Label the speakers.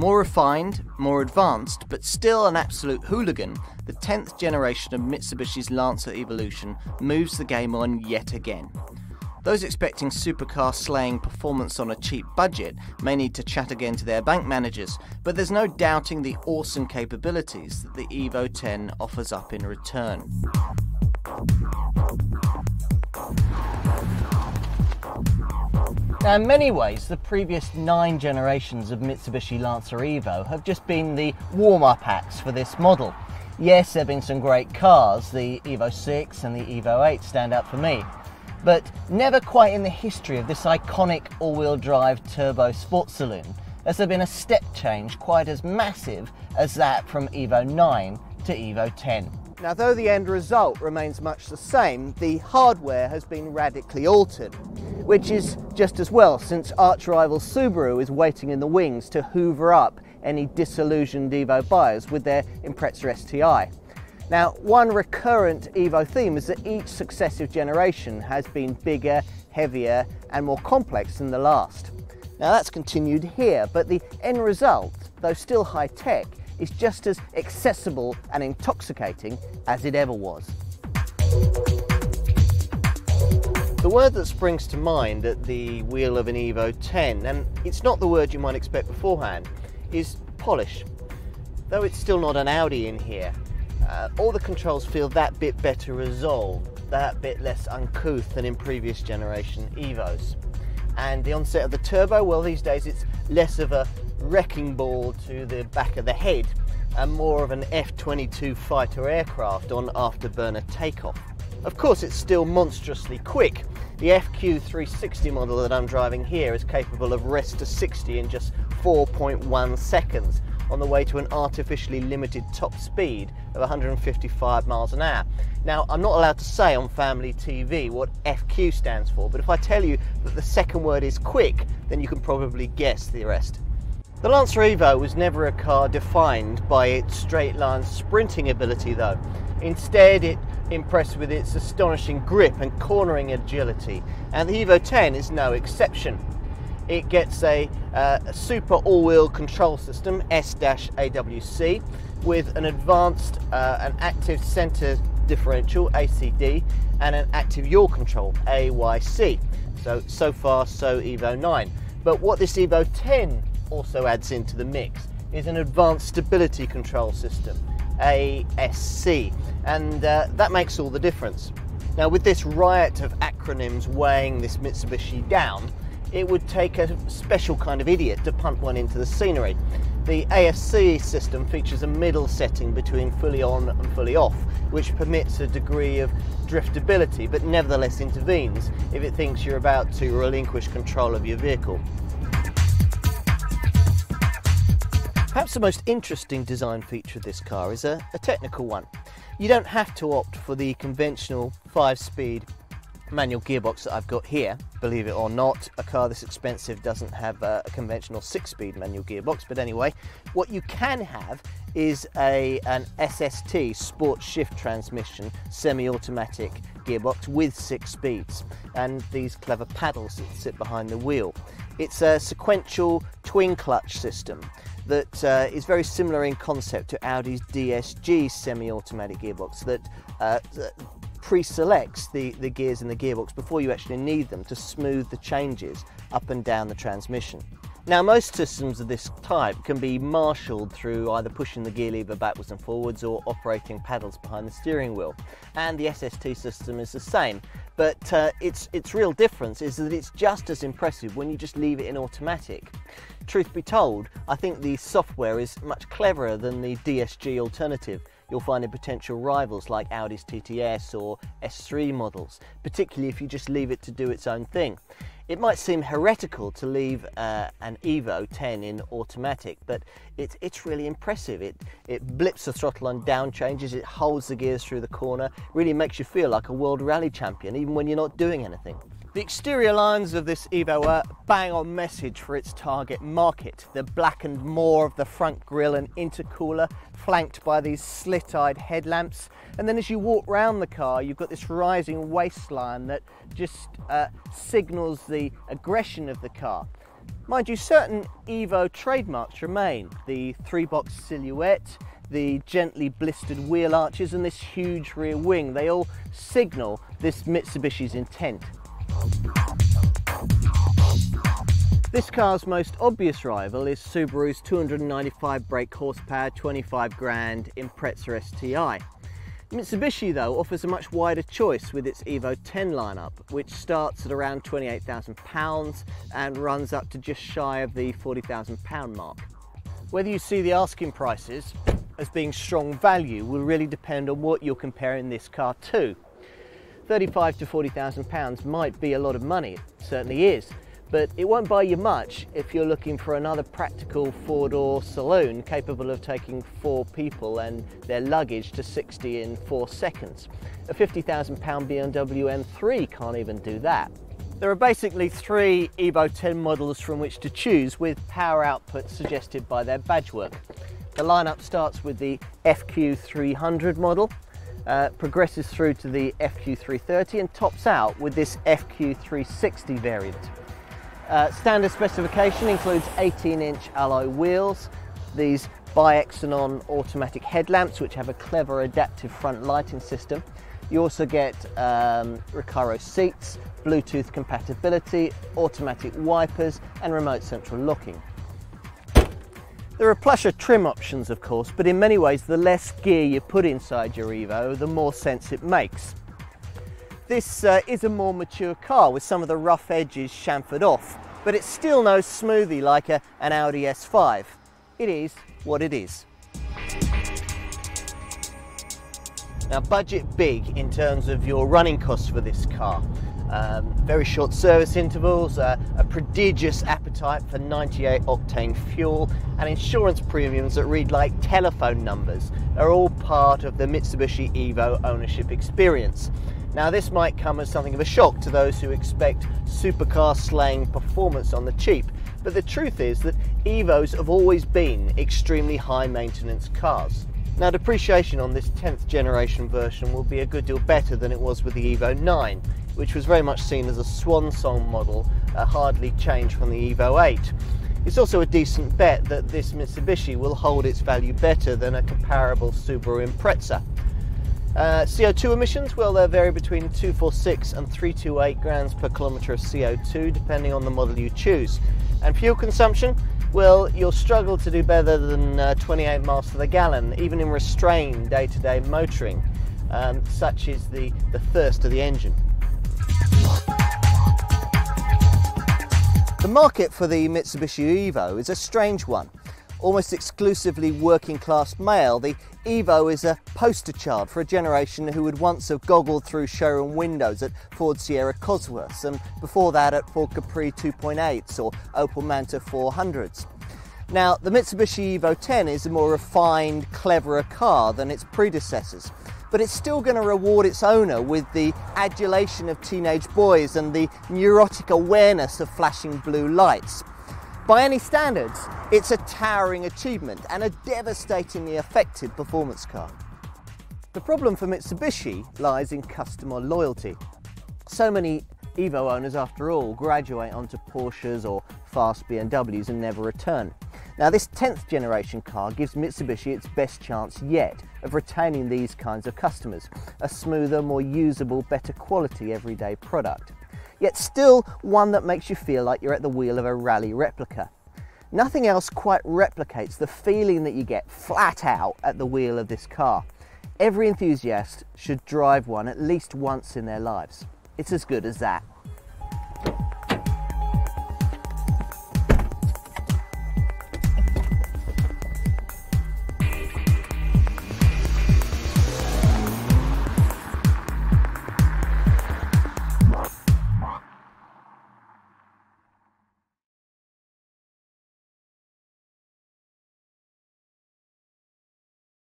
Speaker 1: More refined, more advanced, but still an absolute hooligan, the 10th generation of Mitsubishi's Lancer Evolution moves the game on yet again. Those expecting supercar slaying performance on a cheap budget may need to chat again to their bank managers, but there's no doubting the awesome capabilities that the Evo X offers up in return. Now, in many ways, the previous 9 generations of Mitsubishi Lancer Evo have just been the warm-up acts for this model. Yes, there have been some great cars, the Evo 6 and the Evo 8 stand out for me, but never quite in the history of this iconic all-wheel drive turbo sports saloon has there been a step change quite as massive as that from Evo 9 to Evo X. Now, though the end result remains much the same, the hardware has been radically altered, which is just as well, since arch-rival Subaru is waiting in the wings to hoover up any disillusioned Evo buyers with their Impreza STI. Now, one recurrent Evo theme is that each successive generation has been bigger, heavier and more complex than the last. Now, that's continued here, but the end result, though still high-tech, is just as accessible and intoxicating as it ever was. The word that springs to mind at the wheel of an Evo X, and it's not the word you might expect beforehand, is polish. Though it's still not an Audi in here, all the controls feel that bit better resolved, that bit less uncouth than in previous generation Evos. And the onset of the turbo, well, these days it's less of a wrecking ball to the back of the head and more of an F-22 fighter aircraft on afterburner takeoff. Of course, it's still monstrously quick. The FQ360 model that I'm driving here is capable of rest to 60 in just 4.1 seconds on the way to an artificially limited top speed of 155 miles an hour. Now, I'm not allowed to say on family TV what FQ stands for, but if I tell you that the second word is quick, then you can probably guess the rest. The Lancer Evo was never a car defined by its straight-line sprinting ability though. Instead, it impressed with its astonishing grip and cornering agility, and the Evo X is no exception. It gets a super all-wheel control system, S-AWC, with an advanced an active centre differential, ACD, and an active yaw control, AYC. So far, so Evo 9. But what this Evo X also adds into the mix is an advanced stability control system, ASC, and that makes all the difference. Now, with this riot of acronyms weighing this Mitsubishi down, it would take a special kind of idiot to punt one into the scenery. The ASC system features a middle setting between fully on and fully off, which permits a degree of driftability, but nevertheless intervenes if it thinks you're about to relinquish control of your vehicle. Perhaps the most interesting design feature of this car is a technical one. You don't have to opt for the conventional 5-speed manual gearbox that I've got here. Believe it or not, a car this expensive doesn't have a conventional 6-speed manual gearbox, but anyway, what you can have is an SST sport shift transmission semi-automatic gearbox with 6 speeds and these clever paddles that sit behind the wheel. It's a sequential twin clutch system that is very similar in concept to Audi's DSG semi-automatic gearbox that pre-selects the gears in the gearbox before you actually need them to smooth the changes up and down the transmission. Now, most systems of this type can be marshalled through either pushing the gear lever backwards and forwards or operating paddles behind the steering wheel, and the SST system is the same, but its real difference is that it's just as impressive when you just leave it in automatic. Truth be told, I think the software is much cleverer than the DSG alternative you'll find in potential rivals like Audi's TTS or S3 models, particularly if you just leave it to do its own thing. It might seem heretical to leave an Evo X in automatic, but it's really impressive. It blips the throttle on down changes, it holds the gears through the corner, really makes you feel like a world rally champion even when you're not doing anything. The exterior lines of this Evo are bang on message for its target market. The blackened maw of the front grille and intercooler, flanked by these slit-eyed headlamps, and then as you walk round the car you've got this rising waistline that just signals the aggression of the car. Mind you, certain Evo trademarks remain. The 3-box silhouette, the gently blistered wheel arches and this huge rear wing, they all signal this Mitsubishi's intent. This car's most obvious rival is Subaru's 295 brake horsepower, 25 grand Impreza STI. Mitsubishi though offers a much wider choice with its Evo 10 lineup, which starts at around £28,000 and runs up to just shy of the £40,000 mark. Whether you see the asking prices as being strong value will really depend on what you're comparing this car to. £35,000 to £40,000 might be a lot of money, it certainly is, but it won't buy you much if you're looking for another practical 4-door saloon capable of taking 4 people and their luggage to 60 in 4 seconds. A £50,000 BMW M3 can't even do that. There are basically 3 Evo 10 models from which to choose, with power output suggested by their badgework. The lineup starts with the FQ300 model, progresses through to the FQ330 and tops out with this FQ360 variant. Standard specification includes 18-inch alloy wheels, these bi-xenon automatic headlamps which have a clever adaptive front lighting system. You also get Recaro seats, Bluetooth compatibility, automatic wipers and remote central locking. There are plusher trim options of course, but in many ways the less gear you put inside your Evo, the more sense it makes. This is a more mature car with some of the rough edges chamfered off, but it still knows smoothie like an Audi S5. It is what it is. Now, budget big in terms of your running costs for this car. Very short service intervals, a prodigious appetite for 98 octane fuel, and insurance premiums that read like telephone numbers are all part of the Mitsubishi Evo ownership experience. Now, this might come as something of a shock to those who expect supercar slaying performance on the cheap, but the truth is that Evos have always been extremely high maintenance cars. Now, depreciation on this 10th generation version will be a good deal better than it was with the Evo 9, which was very much seen as a swan song model, hardly changed from the Evo 8. It's also a decent bet that this Mitsubishi will hold its value better than a comparable Subaru Impreza. CO2 emissions, well, they vary between 246 and 328 grams per kilometre of CO2 depending on the model you choose. And fuel consumption, well, you'll struggle to do better than 28 miles to the gallon, even in restrained day-to-day motoring. Such is the thirst of the engine. The market for the Mitsubishi Evo is a strange one. Almost exclusively working class male, the Evo is a poster child for a generation who would once have goggled through showroom windows at Ford Sierra Cosworths and before that at Ford Capri 2.8s or Opel Manta 400s. Now, the Mitsubishi Evo 10 is a more refined, cleverer car than its predecessors, but it's still going to reward its owner with the adulation of teenage boys and the neurotic awareness of flashing blue lights. By any standards, it's a towering achievement and a devastatingly effective performance car. The problem for Mitsubishi lies in customer loyalty. So many Evo owners, after all, graduate onto Porsches or fast BMWs and never return. Now, this 10th generation car gives Mitsubishi its best chance yet of retaining these kinds of customers, a smoother, more usable, better quality everyday product. Yet still one that makes you feel like you're at the wheel of a rally replica. Nothing else quite replicates the feeling that you get flat out at the wheel of this car. Every enthusiast should drive one at least once in their lives. It's as good as that.